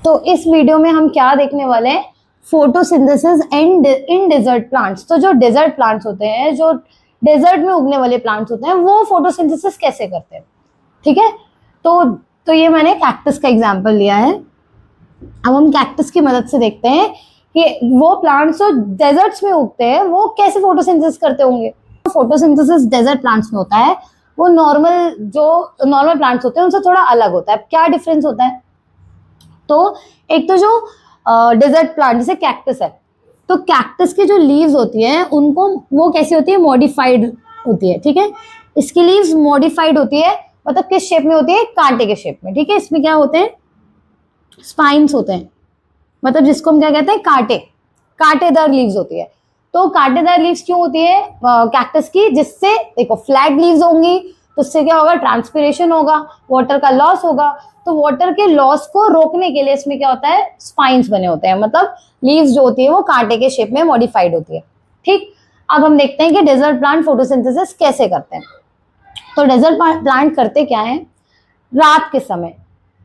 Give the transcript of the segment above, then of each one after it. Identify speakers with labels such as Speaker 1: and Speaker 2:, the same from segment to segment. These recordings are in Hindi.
Speaker 1: तो इस वीडियो में हम क्या देखने वाले हैं, photosynthesis and in desert plants. तो जो डेजर्ट प्लांट्स होते हैं, जो डेजर्ट में उगने वाले प्लांट्स होते हैं, वो फोटोसिंथेसिस कैसे करते हैं। ठीक है, तो ये मैंने कैक्टस का एग्जांपल लिया है। अब हम कैक्टस की मदद से देखते हैं कि वो प्लांट्स जो डेजर्ट्स में उगते हैं वो कैसे फोटोसिंथेसिस करते होंगे। फोटोसिंथेसिस डेजर्ट प्लांट्स में होता है, वो नॉर्मल प्लांट्स होते हैं उनसे थोड़ा अलग होता है। क्या डिफरेंस होता है? तो एक तो जो डेजर्ट प्लांट जैसे कैक्टस है, तो कैक्टस की जो लीव्स होती हैं उनको वो कैसी होती है, मॉडिफाइड होती है। ठीक है, इसकी लीव्स मॉडिफाइड होती है, मतलब किस शेप में होती है, कांटे के शेप में। ठीक है, इसमें क्या होते हैं, स्पाइन्स होते हैं, मतलब जिसको हम क्या कहते हैं, कांटेदार लीव्स होती है। तो कांटेदार लीव्स क्यों होती है कैक्टस की, जिससे देखो फ्लैट लीव्स होंगी तो उससे क्या होगा, ट्रांसपिरेशन होगा, वाटर का लॉस होगा। तो वाटर के लॉस को रोकने के लिए इसमें क्या होता है, स्पाइन्स बने होते हैं, मतलब लीव्स जो होती है वो कांटे के शेप में मॉडिफाइड होती है। ठीक, अब हम देखते हैं कि डेजर्ट प्लांट फोटोसिंथेसिस कैसे करते हैं। तो डेजर्ट प्लांट करते क्या है, रात के समय।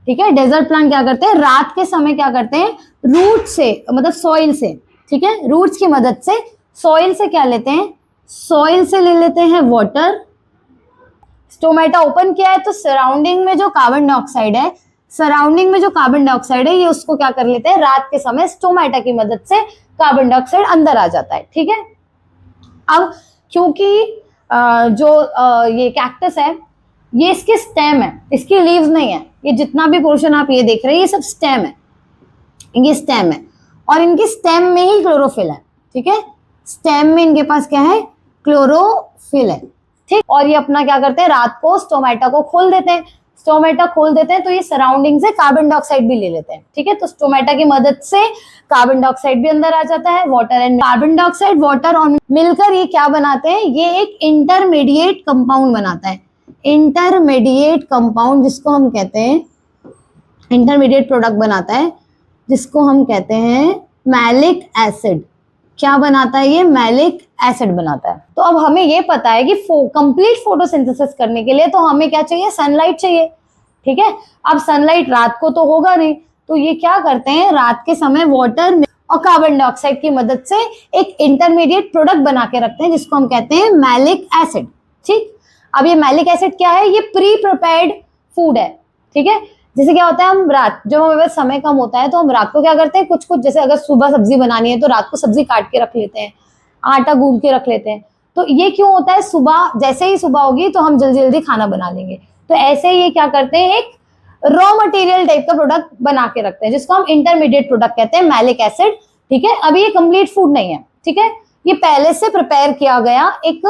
Speaker 1: ठीक है, डेजर्ट प्लांट क्या करते हैं, रात के समय क्या करते हैं, रूट से, मतलब सॉइल से, ठीक है, रूट्स की मदद से सॉइल से क्या लेते हैं, सॉइल से ले लेते हैं वाटर। स्टोमेटा ओपन किया है तो सराउंडिंग में जो कार्बन डाइऑक्साइड है ये उसको क्या कर लेते हैं, रात के समय स्टोमेटा की मदद से कार्बन डाइऑक्साइड अंदर आ जाता है। ठीक है, अब क्योंकि ये कैक्टस है, ये इसकी स्टेम है, इसकी लीव्स नहीं है। ये जितना भी पोर्शन आप ये देख रहे हैं ये सब स्टेम है, ये स्टेम है, और इनकी स्टेम में ही क्लोरोफिल है। ठीक है, स्टेम में इनके पास क्या है, क्लोरोफिल है। ठीक, और ये अपना क्या करते हैं, रात को स्टोमेटा को खोल देते हैं। स्टोमेटा खोल देते हैं तो ये सराउंडिंग से कार्बन डाइऑक्साइड भी ले लेते हैं। ठीक है, तो स्टोमेटा की मदद से कार्बन डाइऑक्साइड भी अंदर आ जाता है, water and carbon dioxide water और मिलकर ये क्या बनाते हैं, ये एक इंटरमीडिएट कंपाउंड बनाता है। इंटरमीडिएट कंपाउंड जिसको हम कहते हैं, इंटरमीडिएट प्रोडक्ट बनाता है जिसको हम कहते हैं मैलिक एसिड। क्या बनाता है ये, मैलिक एसिड बनाता है। तो अब हमें ये पता है कि कंप्लीट फोटोसिंथेसिस करने के लिए तो हमें क्या चाहिए, सनलाइट चाहिए। ठीक है, अब सनलाइट रात को तो होगा नहीं, तो ये क्या करते हैं, रात के समय वाटर और कार्बन डाइऑक्साइड की मदद से एक इंटरमीडिएट प्रोडक्ट बना के रखते हैं जिसको हम कहते हैं मैलिक एसिड। ठीक, अब ये मैलिक एसिड क्या है, ये प्री प्रिपेयर्ड फूड है। ठीक है, जैसे क्या होता है, हम रात, जब हमें पास समय कम होता है तो हम रात को क्या करते हैं, कुछ जैसे अगर सुबह सब्जी बनानी है तो रात को सब्जी काट के रख लेते हैं, आटा गूंद के रख लेते हैं। तो ये क्यों होता है, सुबह जैसे ही सुबह होगी तो हम जल्दी जल्दी खाना बना लेंगे। तो ऐसे ही ये क्या करते हैं, एक रॉ मटेरियल टाइप का प्रोडक्ट बना के रखते हैं जिसको हम इंटरमीडिएट प्रोडक्ट कहते हैं, मैलिक एसिड। ठीक है, अभी ये कंप्लीट फूड नहीं है। ठीक है, ये पहले से प्रिपेयर किया गया एक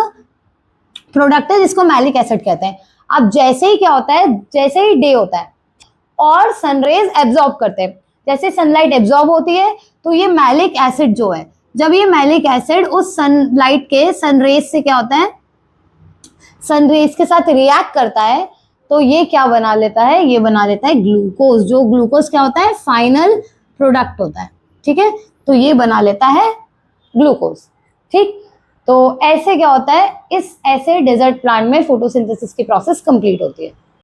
Speaker 1: प्रोडक्ट है जिसको मैलिक एसिड कहते हैं। अब जैसे ही क्या होता है, जैसे ही डे होता है और सनरेज एब्जॉर्ब करते हैं, जैसे सनलाइट एब्जॉर्ब होती है तो ये मैलिक एसिड जो है, जब ये मैलिक एसिड उस सनलाइट के सनरेज से क्या होता है, सनरेज के साथ रिएक्ट करता है तो ये क्या बना लेता है, ये बना लेता है ग्लूकोज। जो ग्लूकोज क्या होता है, फाइनल प्रोडक्ट होता है। ठीक है, तो ये बना लेता है ग्लूकोज। ठीक, तो ऐसे क्या होता है, ऐसे डेजर्ट प्लांट में फोटोसिंथेसिस की प्रोसेस कंप्लीट होती है।